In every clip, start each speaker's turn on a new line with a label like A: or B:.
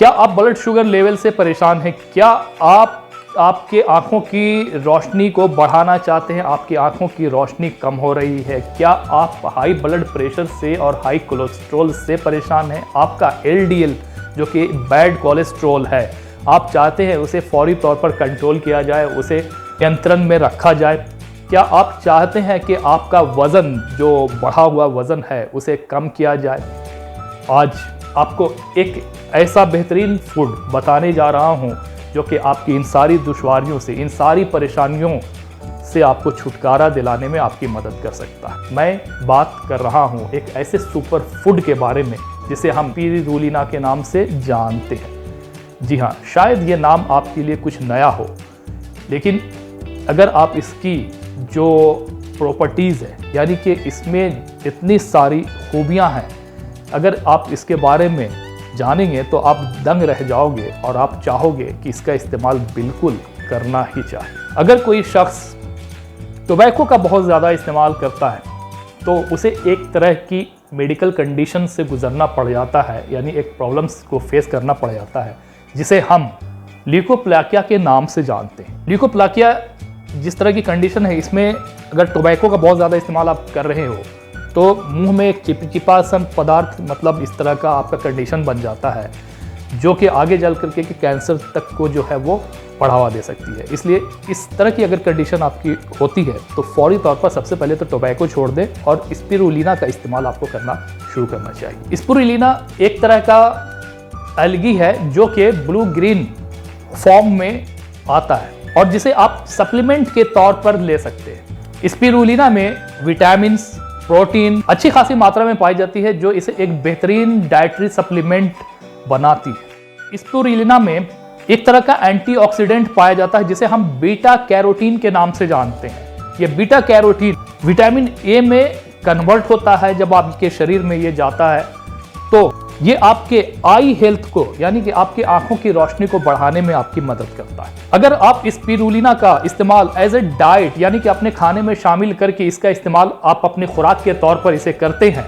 A: क्या आप blood sugar level से परेशान हैं? क्या आप आपके आंखों की रोशनी को बढ़ाना चाहते हैं? आपकी आंखों की रोशनी कम हो रही है? क्या आप हाई ब्लड प्रेशर से और हाई कोलेस्ट्रॉल से परेशान हैं? आपका LDL जो कि बैड कोलेस्ट्रॉल है, आप चाहते हैं उसे फौरी तौर पर कंट्रोल किया जाए, उसे नियंत्रण में रखा जाए? क्या आप चाहते हैं कि आपका वज़न जो बढ़ा हुआ वज़न है उसे कम किया जाए? आज आपको एक ऐसा बेहतरीन फूड बताने जा रहा हूं जो कि आपकी इन सारी दुश्वारियों से, इन सारी परेशानियों से आपको छुटकारा दिलाने में आपकी मदद कर सकता है। मैं बात कर रहा हूं एक ऐसे सुपर फूड के बारे में जिसे हम स्पिरुलिना के नाम से जानते हैं। जी हाँ, शायद ये नाम आपके लिए कुछ नया हो, लेकिन अगर आप इसकी जो प्रॉपर्टीज़ है, यानी कि इसमें इतनी सारी खूबियाँ हैं, अगर आप इसके बारे में जानेंगे तो आप दंग रह जाओगे और आप चाहोगे कि इसका इस्तेमाल बिल्कुल करना ही चाहिए। अगर कोई शख्स टोबैको का बहुत ज़्यादा इस्तेमाल करता है तो उसे एक तरह की मेडिकल कंडीशन से गुजरना पड़ जाता है, यानी एक प्रॉब्लम्स को फेस करना पड़ जाता है जिसे हम ल्यूकोप्लाकिया के नाम से जानते हैं। ल्यूकोप्लाकिया जिस तरह की कंडीशन है, इसमें अगर टोबैको का बहुत ज़्यादा इस्तेमाल आप कर रहे हो तो मुंह में एक चिपचिपासन पदार्थ, मतलब इस तरह का आपका कंडीशन बन जाता है जो कि आगे चल करके कि कैंसर तक को जो है वो बढ़ावा दे सकती है। इसलिए इस तरह की अगर कंडीशन आपकी होती है तो फौरी तौर पर सबसे पहले तो टोबैको छोड़ दें और स्पिरुलिना का इस्तेमाल आपको करना शुरू करना चाहिए। स्पिरुलिना एक तरह का एल्गी है जो कि ब्लू ग्रीन फॉर्म में आता है और जिसे आप सप्लीमेंट के तौर पर ले सकते हैं। स्पिरुलिना में विटामिन, प्रोटीन अच्छी खासी मात्रा में पाई जाती है जो इसे एक बेहतरीन डाइटरी सप्लीमेंट बनाती है। स्पिरुलिना में एक तरह का एंटीऑक्सीडेंट पाया जाता है जिसे हम बीटा कैरोटीन के नाम से जानते हैं। ये बीटा कैरोटीन विटामिन A में कन्वर्ट होता है। जब आपके शरीर में ये जाता है तो ये आपके आई हेल्थ को, यानी कि आपकी आंखों की रोशनी को बढ़ाने में आपकी मदद करता है। अगर आप स्पिरुलिना का इस्तेमाल एज ए डाइट, यानी कि अपने खाने में शामिल करके इसका इस्तेमाल आप अपने खुराक के तौर पर इसे करते हैं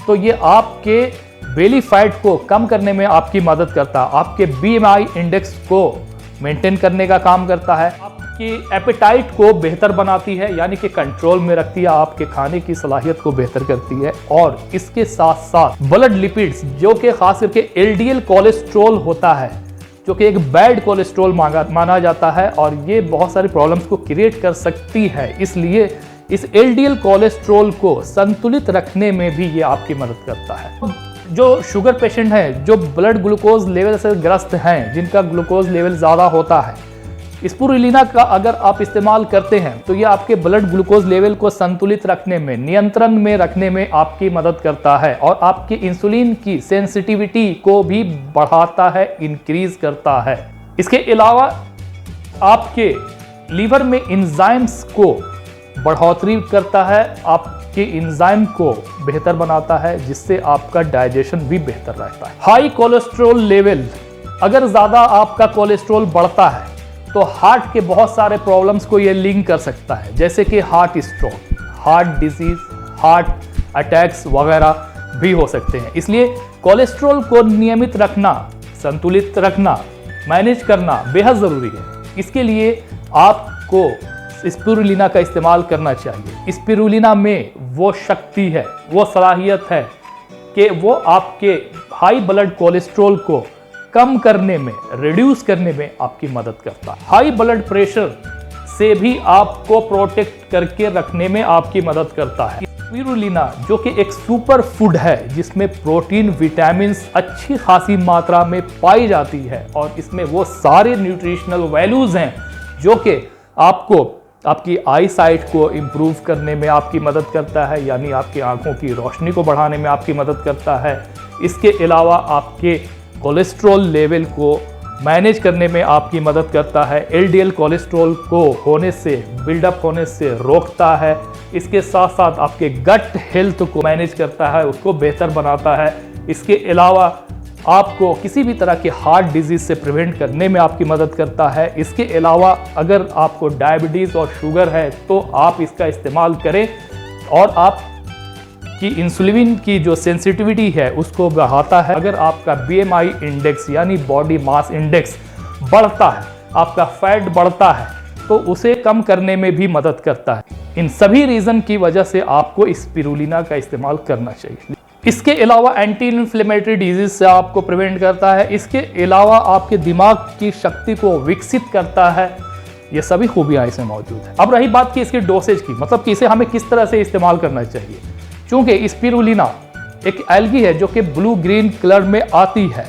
A: तो ये आपके बेली फैट को कम करने में आपकी मदद करता है, आपके BMI इंडेक्स को मेंटेन करने का काम करता है, आपकी एपेटाइट को बेहतर बनाती है, यानी कि कंट्रोल में रखती है, आपके खाने की सलाहियत को बेहतर करती है। और इसके साथ साथ ब्लड लिपिड्स जो कि खास करके LDL कोलेस्ट्रॉल होता है जो कि एक बैड कोलेस्ट्रॉल माना जाता है और ये बहुत सारी प्रॉब्लम्स को क्रिएट कर सकती है। इसलिए इस LDL कोलेस्ट्रॉल को संतुलित रखने में भी ये आपकी मदद करता है। जो शुगर पेशेंट हैं, जो ब्लड ग्लूकोज लेवल से ग्रस्त हैं, जिनका ग्लूकोज लेवल ज़्यादा होता है, स्पिरुलिना का अगर आप इस्तेमाल करते हैं तो ये आपके ब्लड ग्लूकोज लेवल को संतुलित रखने में, नियंत्रण में रखने में आपकी मदद करता है और आपकी इंसुलिन की सेंसिटिविटी को भी बढ़ाता है, इंक्रीज करता है। इसके अलावा आपके लीवर में एंजाइम्स को बढ़ोतरी करता है, आपके एंजाइम को बेहतर बनाता है जिससे आपका डाइजेशन भी बेहतर रहता है। हाई कोलेस्ट्रॉल लेवल, अगर ज़्यादा आपका कोलेस्ट्रॉल बढ़ता है तो हार्ट के बहुत सारे प्रॉब्लम्स को ये लिंक कर सकता है, जैसे कि heart stroke, heart disease, heart attacks वगैरह भी हो सकते हैं। इसलिए कोलेस्ट्रॉल को नियमित रखना, संतुलित रखना, मैनेज करना बेहद ज़रूरी है। इसके लिए आपको स्पिरुलिना का इस्तेमाल करना चाहिए। स्पिरुलिना में वो शक्ति है, वो सलाहियत है कि वो आपके हाई ब्लड कोलेस्ट्रॉल को कम करने में, रिड्यूस करने में आपकी मदद करता है। हाई ब्लड प्रेशर से भी आपको प्रोटेक्ट करके रखने में आपकी मदद करता है। स्पिरुलिना जो कि एक सुपर फूड है जिसमें प्रोटीन, विटामिन अच्छी खासी मात्रा में पाई जाती है और इसमें वो सारे न्यूट्रिशनल वैल्यूज हैं जो कि आपको आपकी आई साइट को इम्प्रूव करने में आपकी मदद करता है, यानी आपकी आंखों की रोशनी को बढ़ाने में आपकी मदद करता है। इसके अलावा आपके कोलेस्ट्रॉल लेवल को मैनेज करने में आपकी मदद करता है, LDL कोलेस्ट्रॉल को होने से, बिल्डअप होने से रोकता है। इसके साथ साथ आपके गट हेल्थ को मैनेज करता है, उसको बेहतर बनाता है। इसके अलावा आपको किसी भी तरह के हार्ट डिजीज से प्रिवेंट करने में आपकी मदद करता है। इसके अलावा अगर आपको डायबिटीज़ और शुगर है तो आप इसका इस्तेमाल करें और आप कि इंसुलिन की जो सेंसिटिविटी है उसको बढ़ाता है। अगर आपका BMI इंडेक्स यानी बॉडी मास इंडेक्स बढ़ता है, आपका फैट बढ़ता है, तो उसे कम करने में भी मदद करता है। इन सभी रीज़न की वजह से आपको स्पिरुलिना का इस्तेमाल करना चाहिए। इसके अलावा एंटी इन्फ्लेमेटरी डिजीज से आपको प्रिवेंट करता है। इसके अलावा आपके दिमाग की शक्ति को विकसित करता है। ये सभी खूबियाँ इसमें मौजूद है। अब रही बात की इसके डोसेज की, मतलब कि इसे हमें किस तरह से इस्तेमाल करना चाहिए। चूँकि स्पिरुलिना एक एल्गी है जो कि ब्लू ग्रीन कलर में आती है,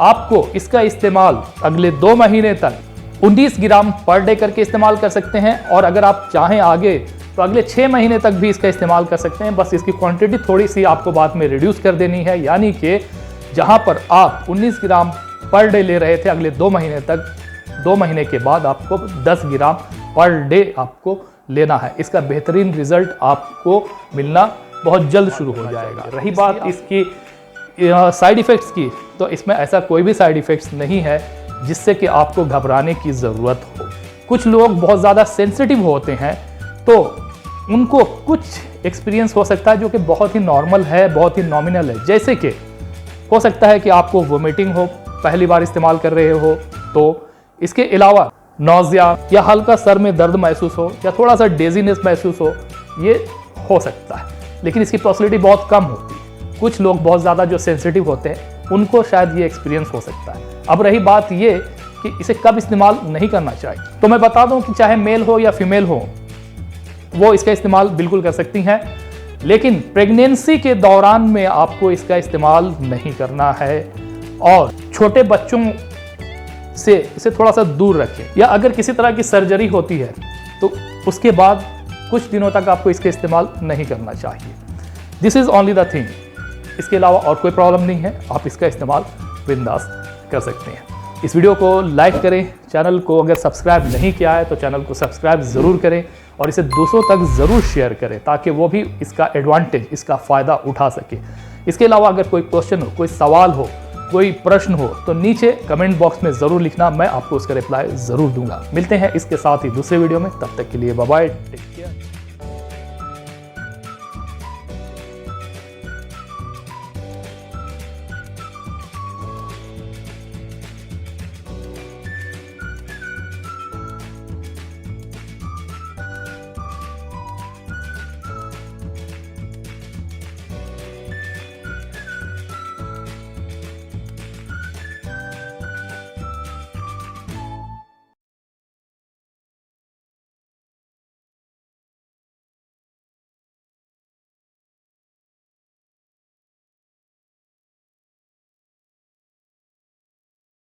A: आपको इसका इस्तेमाल अगले 2 महीने तक 19 ग्राम पर डे करके इस्तेमाल कर सकते हैं, और अगर आप चाहें आगे तो अगले 6 महीने तक भी इसका इस्तेमाल कर सकते हैं। बस इसकी क्वांटिटी थोड़ी सी आपको बाद में रिड्यूस कर देनी है, यानी कि जहां पर आप 19 ग्राम पर डे ले रहे थे, अगले 2 महीने तक, 2 महीने के बाद आपको 10 ग्राम पर डे आपको लेना है। इसका बेहतरीन रिजल्ट आपको मिलना बहुत जल्द शुरू हो जाएगा। रही बात इसकी साइड इफ़ेक्ट्स की, तो इसमें ऐसा कोई भी साइड इफ़ेक्ट्स नहीं है जिससे कि आपको घबराने की ज़रूरत हो। कुछ लोग बहुत ज़्यादा सेंसिटिव होते हैं, तो उनको कुछ एक्सपीरियंस हो सकता है जो कि बहुत ही नॉर्मल है, बहुत ही नॉमिनल है। जैसे कि हो सकता है कि आपको वोमिटिंग हो, पहली बार इस्तेमाल कर रहे हो तो। इसके अलावा नौजिया या हल्का सर में दर्द महसूस हो या थोड़ा सा डेजीनेस महसूस हो, ये हो सकता है, लेकिन इसकी पॉसिबिलिटी बहुत कम होती है। कुछ लोग बहुत ज़्यादा जो सेंसिटिव होते हैं उनको शायद ये एक्सपीरियंस हो सकता है। अब रही बात ये कि इसे कब इस्तेमाल नहीं करना चाहिए, तो मैं बता दूं कि चाहे मेल हो या फीमेल हो, वो इसका इस्तेमाल बिल्कुल कर सकती हैं, लेकिन प्रेगनेंसी के दौरान में आपको इसका इस्तेमाल नहीं करना है। और छोटे बच्चों से इसे थोड़ा सा दूर रखें, या अगर किसी तरह की सर्जरी होती है तो उसके बाद कुछ दिनों तक आपको इसका इस्तेमाल नहीं करना चाहिए। This is only the thing. इसके अलावा और कोई प्रॉब्लम नहीं है, आप इसका इस्तेमाल बिंदास कर सकते हैं। इस वीडियो को लाइक करें, चैनल को अगर सब्सक्राइब नहीं किया है तो चैनल को सब्सक्राइब ज़रूर करें, और इसे दूसरों तक ज़रूर शेयर करें ताकि वो भी इसका एडवांटेज, इसका फ़ायदा उठा सके। इसके अलावा अगर कोई क्वेश्चन हो, कोई सवाल हो, कोई प्रश्न हो, तो नीचे कमेंट बॉक्स में ज़रूर लिखना, मैं आपको उसका रिप्लाई ज़रूर दूंगा। मिलते हैं इसके साथ ही दूसरे वीडियो में, तब तक के लिए बाय बाय, टेक केयर।